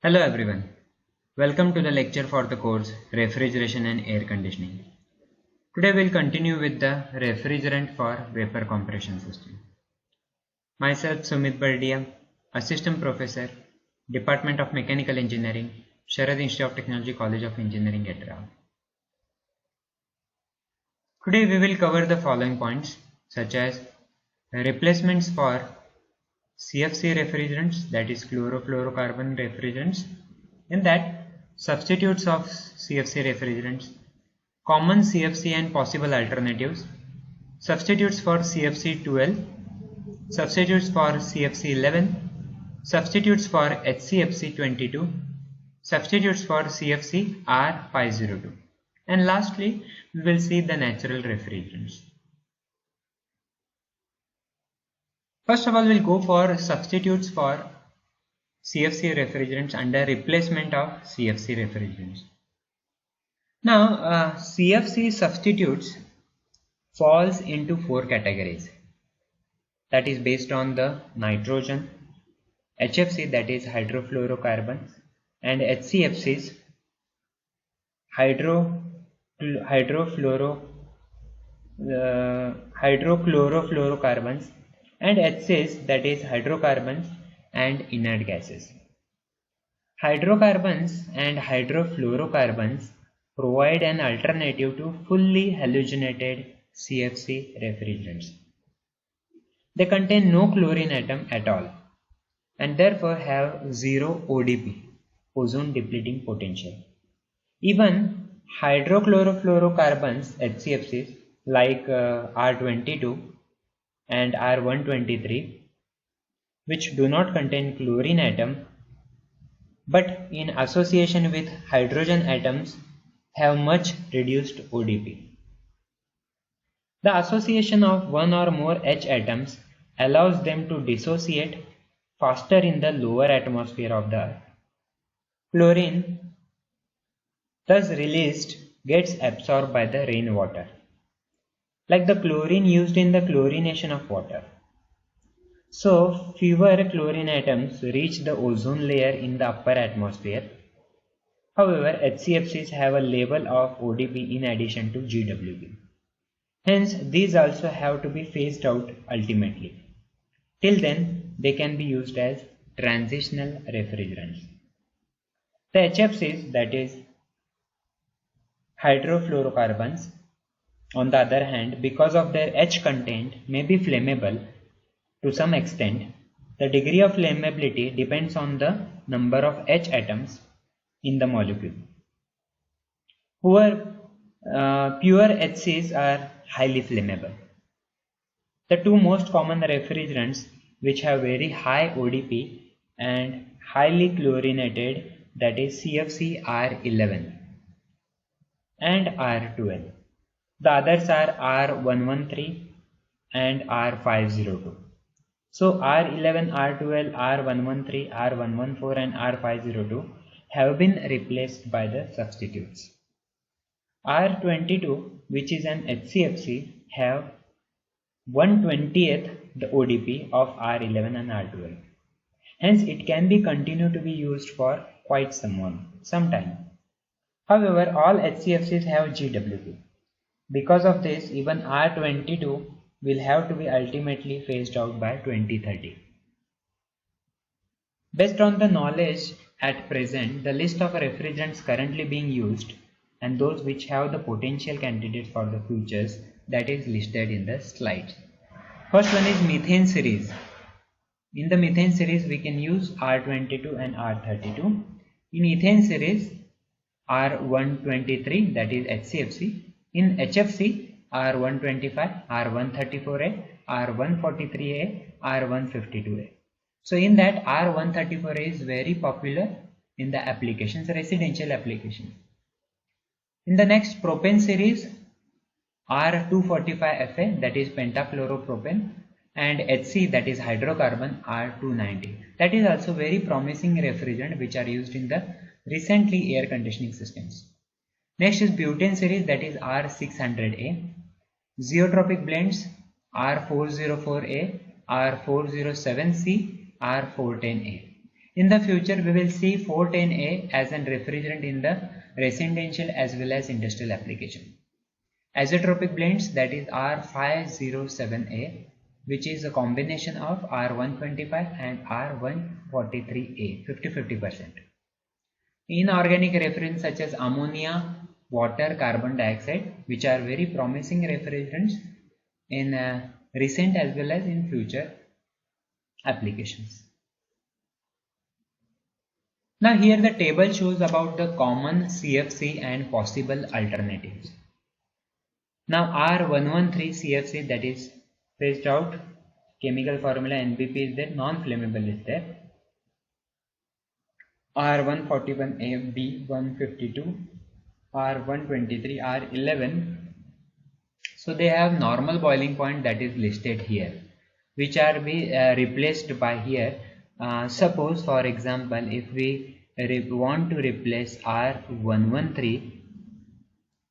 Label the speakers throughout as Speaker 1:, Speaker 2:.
Speaker 1: Hello everyone. Welcome to the lecture for the course Refrigeration and Air Conditioning. Today we'll continue with the refrigerant for vapor compression system. Myself Sumit Bardia, Assistant Professor, Department of Mechanical Engineering, Sharad Institute of Technology College of Engineering at Rao. Today we will cover the following points such as replacements for CFC refrigerants, that is chlorofluorocarbon refrigerants, in that substitutes of CFC refrigerants, common CFC and possible alternatives, substitutes for CFC 12, substitutes for CFC 11, substitutes for HCFC 22, substitutes for CFC R502, and lastly we will see the natural refrigerants. First of all, we'll go for substitutes for CFC refrigerants under replacement of CFC refrigerants. Now, CFC substitutes falls into four categories. That is based on the nitrogen, HFC, that is hydrofluorocarbons, and HCFCs, hydrochlorofluorocarbons, and HCs, that is hydrocarbons and inert gases. Hydrocarbons and hydrofluorocarbons provide an alternative to fully halogenated CFC refrigerants. They contain no chlorine atom at all and therefore have zero ODP, ozone depleting potential. Even hydrochlorofluorocarbons, HCFCs, like R22 and R123, which do not contain chlorine atom but in association with hydrogen atoms have much reduced ODP. The association of one or more H atoms allows them to dissociate faster in the lower atmosphere of the Earth. Chlorine, thus released, gets absorbed by the rainwater, like the chlorine used in the chlorination of water. So, fewer chlorine atoms reach the ozone layer in the upper atmosphere. However, HCFCs have a level of ODP in addition to GWP. Hence, these also have to be phased out ultimately. Till then, they can be used as transitional refrigerants. The HFCs, that is hydrofluorocarbons, on the other hand, because of their H content, may be flammable to some extent. The degree of flammability depends on the number of H atoms in the molecule. Pure HCs are highly flammable. The two most common refrigerants which have very high ODP and highly chlorinated, that is CFC R11 and R12. The others are R113 and R502. So R11, R12, R113, R114 and R502 have been replaced by the substitutes. R22, which is an HCFC, have 1/20th the ODP of R11 and R12. Hence it can be continued to be used for quite some time. However, all HCFCs have GWP. Because of this, even R22 will have to be ultimately phased out by 2030. Based on the knowledge at present, the list of refrigerants currently being used and those which have the potential candidates for the futures, that is listed in the slide. First one is methane series. In the methane series, we can use R22 and R32. In ethane series, R123, that is HCFC. In HFC, R125, R134A, R143A, R152A. So in that, R134A is very popular in the applications, residential applications. In the next propane series, R245Fa, that is pentachloropropane, and HC, that is hydrocarbon, R290. That is also very promising refrigerant which are used in the recently air conditioning systems. Next is butane series, that is R600A. Zeotropic blends, R404A, R407C, R410A. In the future, we will see 410A as a refrigerant in the residential as well as industrial application. Azeotropic blends, that is R507A, which is a combination of R125 and R143A, 50-50%. Inorganic refrigerants such as ammonia, water, carbon dioxide, which are very promising refrigerants in recent as well as in future applications. Now here the table shows about the common CFC and possible alternatives. Now R113 CFC, that is phased out, chemical formula NBP is there, non-flammable is there. R141A, B152, R123, R11. So they have normal boiling point that is listed here, which are be replaced by here. Suppose for example, if we want to replace R113,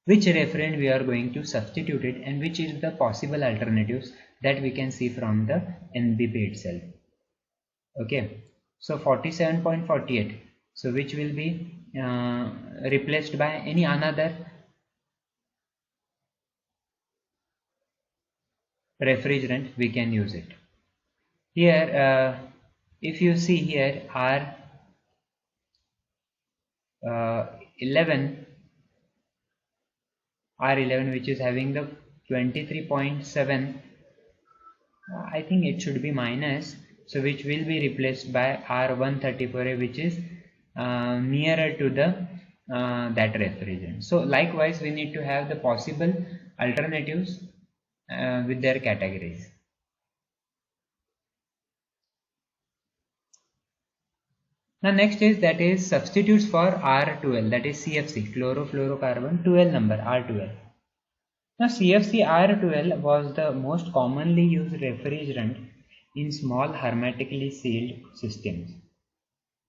Speaker 1: which refrigerant we are going to substitute it, and which is the possible alternatives that we can see from the NBP itself. Okay, so 47.48, so which will be replaced by any another refrigerant, we can use it. Here if you see here R11, which is having the 23.7, I think it should be minus, so which will be replaced by R134A, which is nearer to the that refrigerant. So likewise we need to have the possible alternatives with their categories. Now next is that is substitutes for R12, that is CFC, chlorofluorocarbon 12 number R12. Now CFC R12 was the most commonly used refrigerant in small hermetically sealed systems.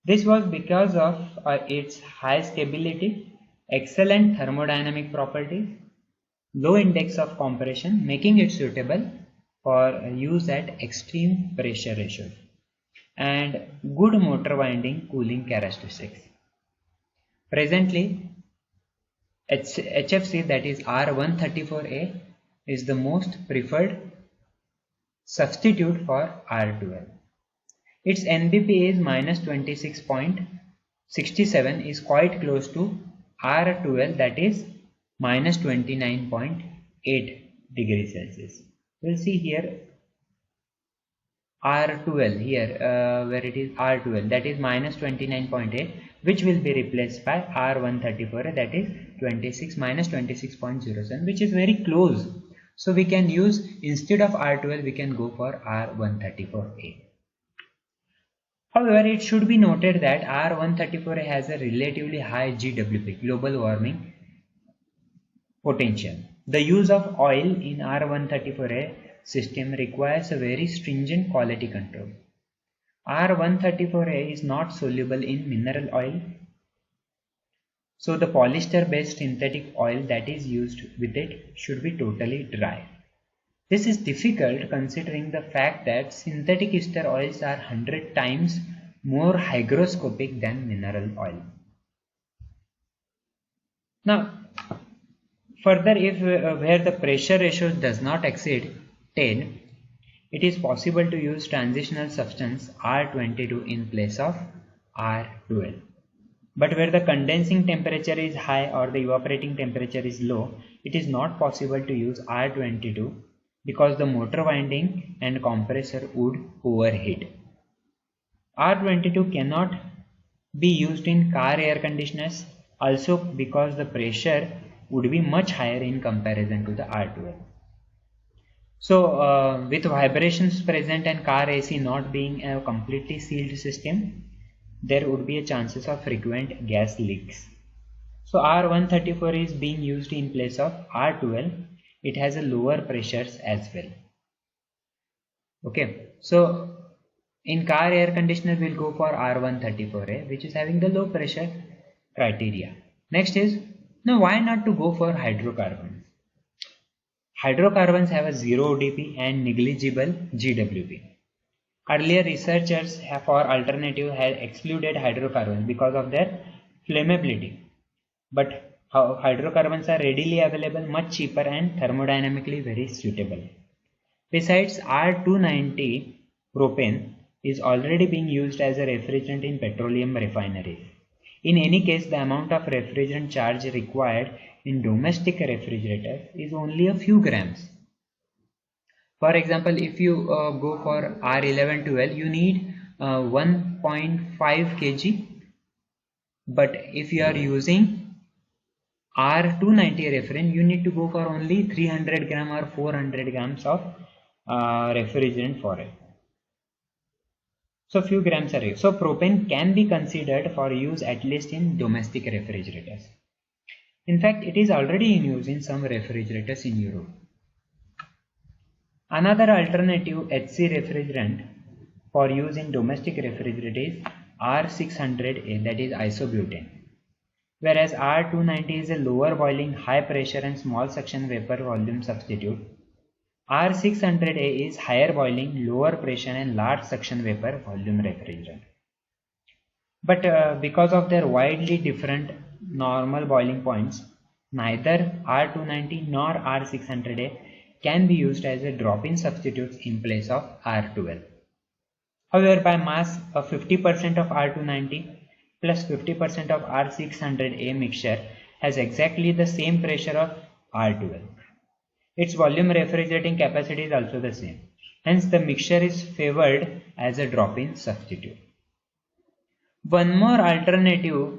Speaker 1: This was because of its high stability, excellent thermodynamic properties, low index of compression, making it suitable for use at extreme pressure ratios, and good motor winding cooling characteristics. Presently, HFC, that is R134A, is the most preferred substitute for R12. Its NBP is minus 26.67, is quite close to R12, that is minus 29.8 degrees Celsius. We'll see here R12 here where it is R12, that is minus 29.8, which will be replaced by R134, that is 26 minus 26.07, which is very close. So we can use, instead of R12, we can go for R134A. However, it should be noted that R134A has a relatively high GWP, global warming potential. The use of oil in R134A system requires a very stringent quality control. R134A is not soluble in mineral oil, so the polyester based synthetic oil that is used with it should be totally dry. This is difficult considering the fact that synthetic ester oils are 100 times more hygroscopic than mineral oil. Now, further, if where the pressure ratio does not exceed 10, it is possible to use transitional substance R22 in place of R12. But where the condensing temperature is high or the evaporating temperature is low, it is not possible to use R22 because the motor winding and compressor would overheat. R22 cannot be used in car air conditioners also because the pressure would be much higher in comparison to the R12. So with vibrations present and car AC not being a completely sealed system, there would be a chances of frequent gas leaks. So R134 is being used in place of R12. It has a lower pressures as well. Okay, so in car air conditioner we'll go for R134A, which is having the low pressure criteria. Next is, now why not to go for hydrocarbons? Hydrocarbons have a zero ODP and negligible GWP. Earlier researchers for alternative had excluded hydrocarbons because of their flammability. But hydrocarbons are readily available, much cheaper and thermodynamically very suitable. Besides, R290 propane is already being used as a refrigerant in petroleum refineries. In any case, the amount of refrigerant charge required in domestic refrigerators is only a few grams. For example, if you go for R1112, you need 1.5 kg, but if you are using R290 refrigerant, you need to go for only 300 gram or 400 grams of refrigerant for it. So few grams are used. So propane can be considered for use at least in domestic refrigerators. In fact, it is already in use in some refrigerators in Europe. Another alternative HC refrigerant for use in domestic refrigerators is R600A, that is isobutane. Whereas R290 is a lower boiling, high pressure and small suction vapor volume substitute, R600A is higher boiling, lower pressure and large suction vapor volume refrigerant. But because of their widely different normal boiling points, neither R290 nor R600A can be used as a drop-in substitutes in place of R12. However, by mass, a 50% of R290 plus 50% of R600A mixture has exactly the same pressure of R12. Its volume refrigerating capacity is also the same. Hence, the mixture is favored as a drop-in substitute. One more alternative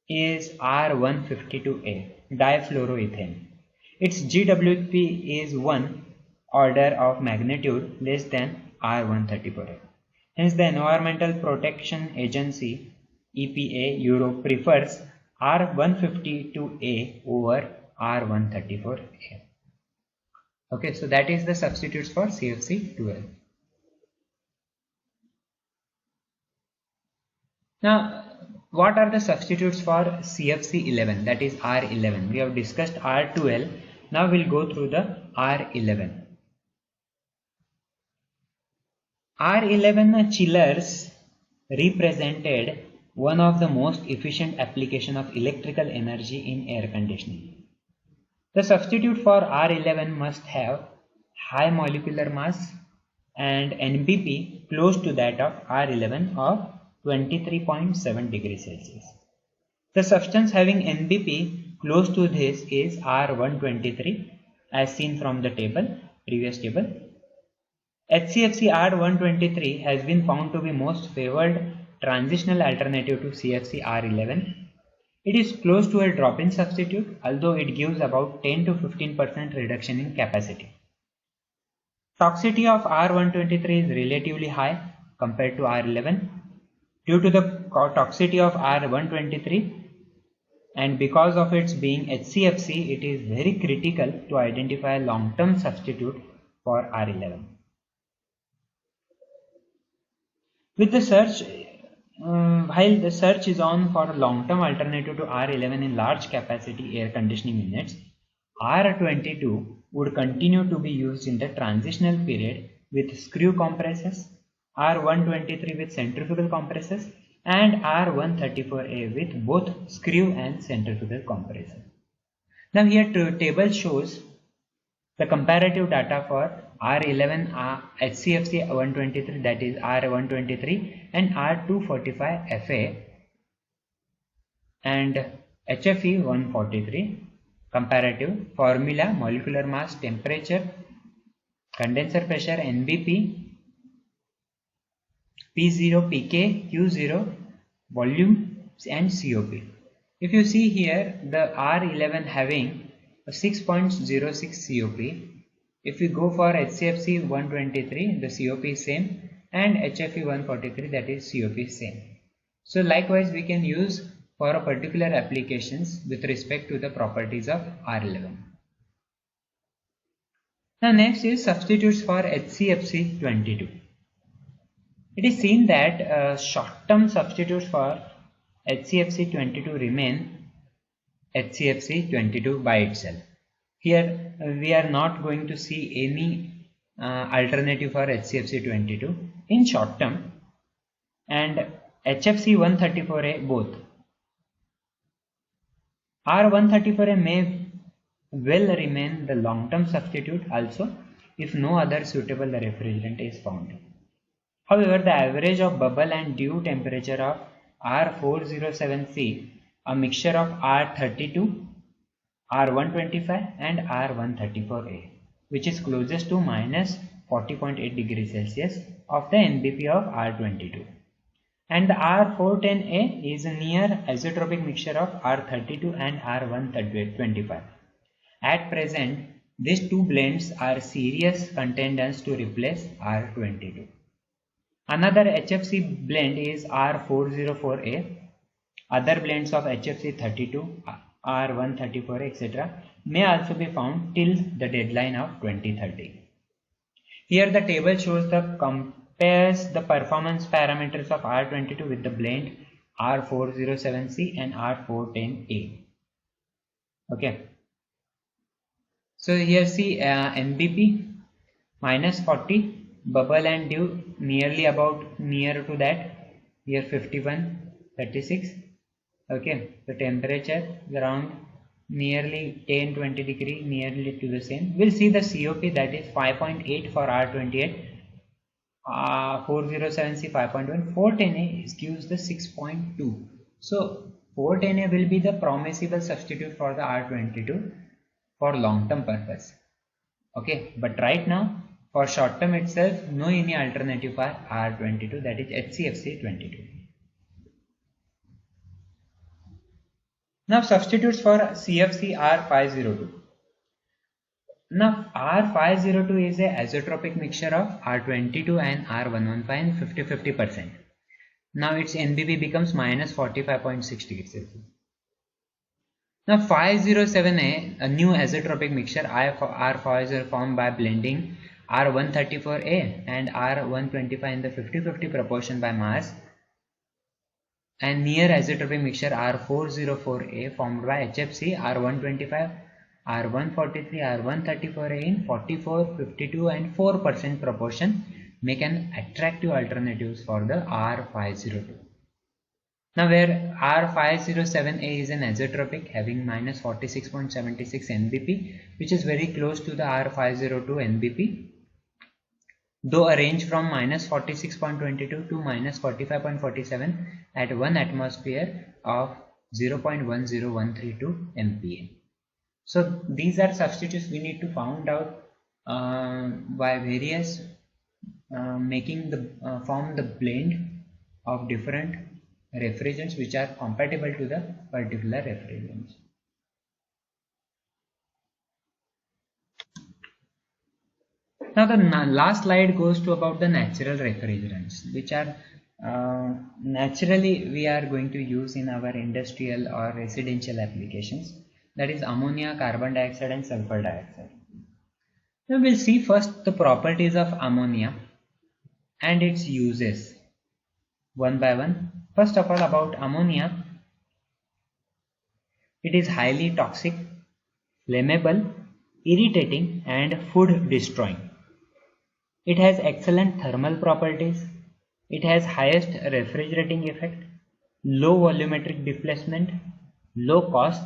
Speaker 1: is R152A, difluoroethane. Its GWP is 1 order of magnitude less than R134A. Hence, the Environmental Protection Agency EPA Europe prefers R152A over R134A. Okay, so that is the substitutes for CFC12. Now, what are the substitutes for CFC11, that is R11? We have discussed R12. Now we'll go through the R11. R11 chillers represented one of the most efficient application of electrical energy in air conditioning. The substitute for R11 must have high molecular mass and NBP close to that of R11 of 23.7 degrees Celsius. The substance having NBP close to this is R123 as seen from the previous table. HCFC R123 has been found to be most favored transitional alternative to CFC R11. It is close to a drop-in substitute, although it gives about 10 to 15% reduction in capacity. Toxicity of R123 is relatively high compared to R11. Due to the toxicity of R123 and because of its being HCFC, it is very critical to identify a long-term substitute for R11. With the search, while the search is on for a long-term alternative to R11 in large capacity air conditioning units, R22 would continue to be used in the transitional period with screw compressors, R123 with centrifugal compressors, and R134A with both screw and centrifugal compressors. Now here table shows the comparative data for R11 HCFC 123, that is R123, and R245 FA and HFE 143. Comparative formula: molecular mass, temperature, condenser pressure, NBP, P0, pK, Q0, volume and COP. If you see here, the R11 having a 6.06 COP. If we go for HCFC 123, the COP is same, and HFE 143, that is COP is same. So likewise we can use for a particular applications with respect to the properties of R11. Now next is substitutes for HCFC 22. It is seen that short-term substitutes for HCFC 22 remain HCFC 22 by itself. Here we are not going to see any alternative for HCFC 22 in short term and HFC 134A both. R134A may well remain the long-term substitute also if no other suitable refrigerant is found. However, the average of bubble and dew temperature of R407C, a mixture of R32, R125 and R134A, which is closest to minus 40.8 degrees Celsius of the NBP of R22. And the R410A is a near isotropic mixture of R32 and R125. At present, these two blends are serious contenders to replace R22. Another HFC blend is R404A. Other blends of HFC 32, R134, etc. may also be found till the deadline of 2030. Here the table shows compares the performance parameters of R22 with the blend R407C and R410A. Okay. So here see NBP minus 40, bubble and dew nearly near to that, here 51, 36. Okay, the temperature around nearly 10-20 degree, nearly to the same. We'll see the COP, that is 5.8 for R28, 407C 5.1, 410A gives the 6.2. So 410A will be the promisable substitute for the R22 for long term purpose. Okay, but right now for short term itself, no any alternative for R22, that is HCFC 22. Now substitutes for CFC R502. Now R502 is a isotropic mixture of R22 and R115 in 50-50%. Now its NBP becomes minus 45.6 degrees Celsius. Now 507A, a new isotropic mixture R5 formed by blending R134A and R125 in the 50-50 proportion by mass, and near isotropic mixture R404A formed by HFC R125, R143, R134A in 44, 52 and 4% proportion make an attractive alternatives for the R502. Now where R507A is an isotropic having minus 46.76 NBP, which is very close to the R502 NBP, though a range from minus 46.22 to minus 45.47 at 1 atmosphere of 0.10132 MPa. So these are substitutes we need to find out by various form the blend of different refrigerants which are compatible to the particular refrigerants. Now the last slide goes to about the natural refrigerants, which are naturally we are going to use in our industrial or residential applications, that is ammonia, carbon dioxide and sulfur dioxide. Now we'll see first the properties of ammonia and its uses one by one. First of all, about ammonia, it is highly toxic, flammable, irritating and food destroying. It has excellent thermal properties. It has highest refrigerating effect, low volumetric displacement, low cost,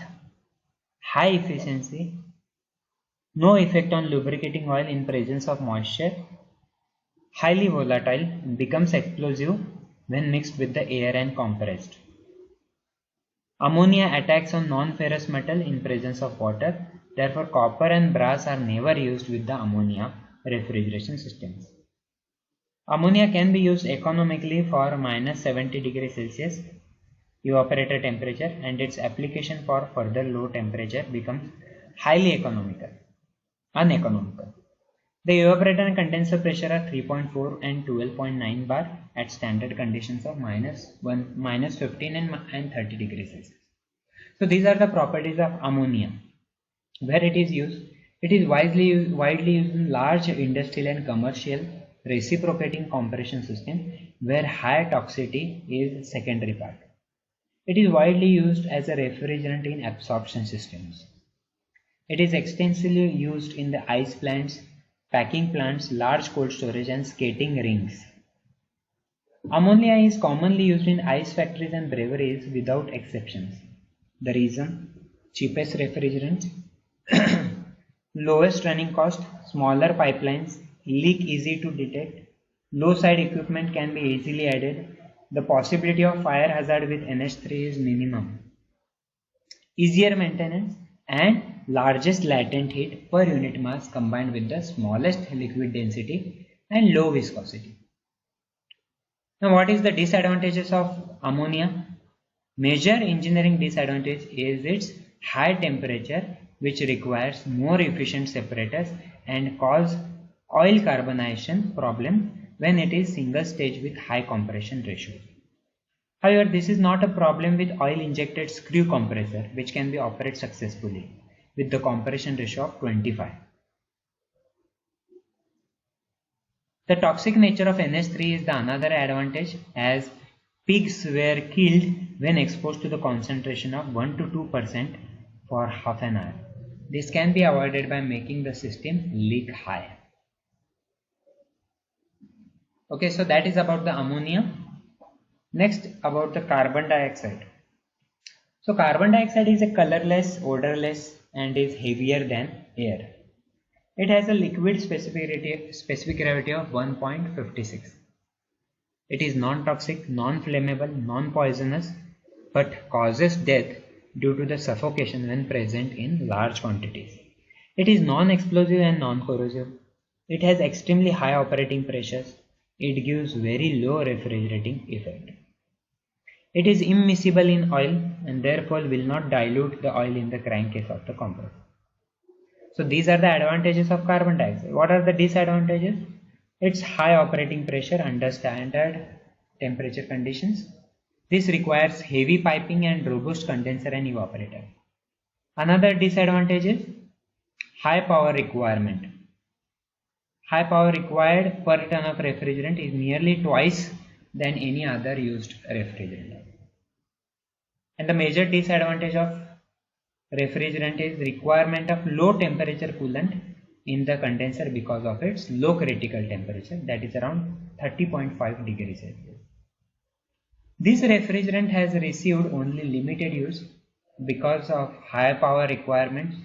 Speaker 1: high efficiency, no effect on lubricating oil in presence of moisture, highly volatile, becomes explosive when mixed with the air and compressed. Ammonia attacks on non-ferrous metal in presence of water. Therefore, copper and brass are never used with the ammonia refrigeration systems. Ammonia can be used economically for minus 70 degrees Celsius evaporator temperature, and its application for further low temperature becomes highly uneconomical. The evaporator and condenser pressure are 3.4 and 12.9 bar at standard conditions of minus 15 and 30 degrees Celsius. So these are the properties of ammonia. Where it is used, it is widely used in large industrial and commercial reciprocating compression system where high toxicity is secondary part. It is widely used as a refrigerant in absorption systems. It is extensively used in the ice plants, packing plants, large cold storage and skating rinks. Ammonia is commonly used in ice factories and breweries without exceptions. The reason? Cheapest refrigerant, lowest running cost, smaller pipelines, leak easy to detect, low side equipment can be easily added, the possibility of fire hazard with NH3 is minimum, easier maintenance, and largest latent heat per unit mass combined with the smallest liquid density and low viscosity. Now, what is the disadvantages of ammonia? Major engineering disadvantage is its high temperature, which requires more efficient separators and cause oil carbonation problem when it is single stage with high compression ratio. However, this is not a problem with oil injected screw compressor, which can be operated successfully with the compression ratio of 25. The toxic nature of NH3 is the another advantage, as pigs were killed when exposed to the concentration of 1 to 2% for half an hour. This can be avoided by making the system leak high. Okay, so that is about the ammonia. Next, about the carbon dioxide. So carbon dioxide is a colorless, odorless and is heavier than air. It has a liquid specific gravity of 1.56. It is non-toxic, non-flammable, non-poisonous, but causes death due to the suffocation when present in large quantities. It is non-explosive and non-corrosive. It has extremely high operating pressures. It gives very low refrigerating effect. It is immiscible in oil and therefore will not dilute the oil in the crankcase of the compressor. So these are the advantages of carbon dioxide. What are the disadvantages? Its high operating pressure under standard temperature conditions. This requires heavy piping and robust condenser and evaporator. Another disadvantage is high power requirement. High power required per ton of refrigerant is nearly twice than any other used refrigerant. And the major disadvantage of refrigerant is requirement of low temperature coolant in the condenser because of its low critical temperature, that is around 30.5 degrees Celsius. This refrigerant has received only limited use because of high power requirements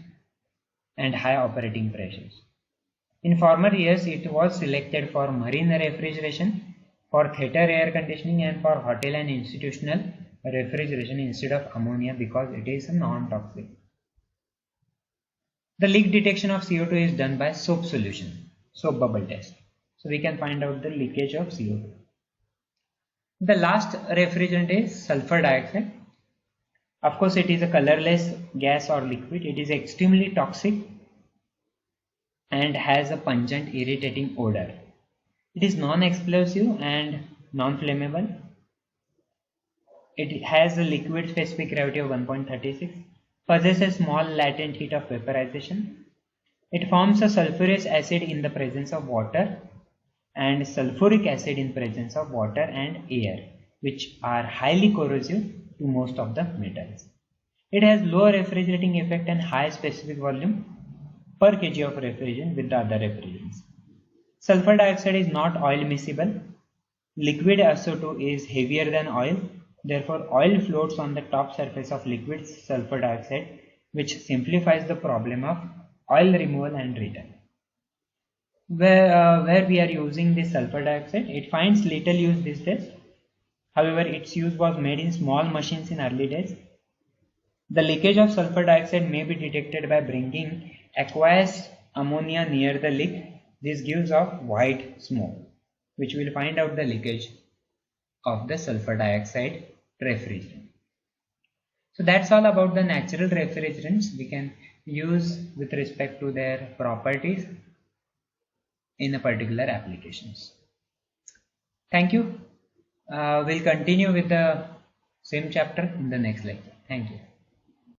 Speaker 1: and high operating pressures. In former years, it was selected for marine refrigeration, for theater air conditioning and for hotel and institutional refrigeration instead of ammonia because it is non-toxic. The leak detection of CO2 is done by soap solution, soap bubble test. So we can find out the leakage of CO2. The last refrigerant is sulfur dioxide. Of course, it is a colorless gas or liquid. It is extremely toxic and has a pungent, irritating odor. It is non-explosive and non-flammable. It has a liquid specific gravity of 1.36. Possesses small latent heat of vaporization. It forms a sulfurous acid in the presence of water and sulfuric acid in presence of water and air, which are highly corrosive to most of the metals. It has low refrigerating effect and high specific volume per kg of refrigerant with the other refrigerants. Sulfur dioxide is not oil miscible. Liquid SO2 is heavier than oil. Therefore, oil floats on the top surface of liquid sulfur dioxide, which simplifies the problem of oil removal and return. Where we are using this sulfur dioxide, it finds little use these days. However, its use was made in small machines in early days. The leakage of sulfur dioxide may be detected by bringing aqueous ammonia near the leak. This gives off white smoke, which will find out the leakage of the sulfur dioxide refrigerant. So that's all about the natural refrigerants we can use with respect to their properties in a particular applications. Thank you. We'll continue with the same chapter in the next lecture. Thank you.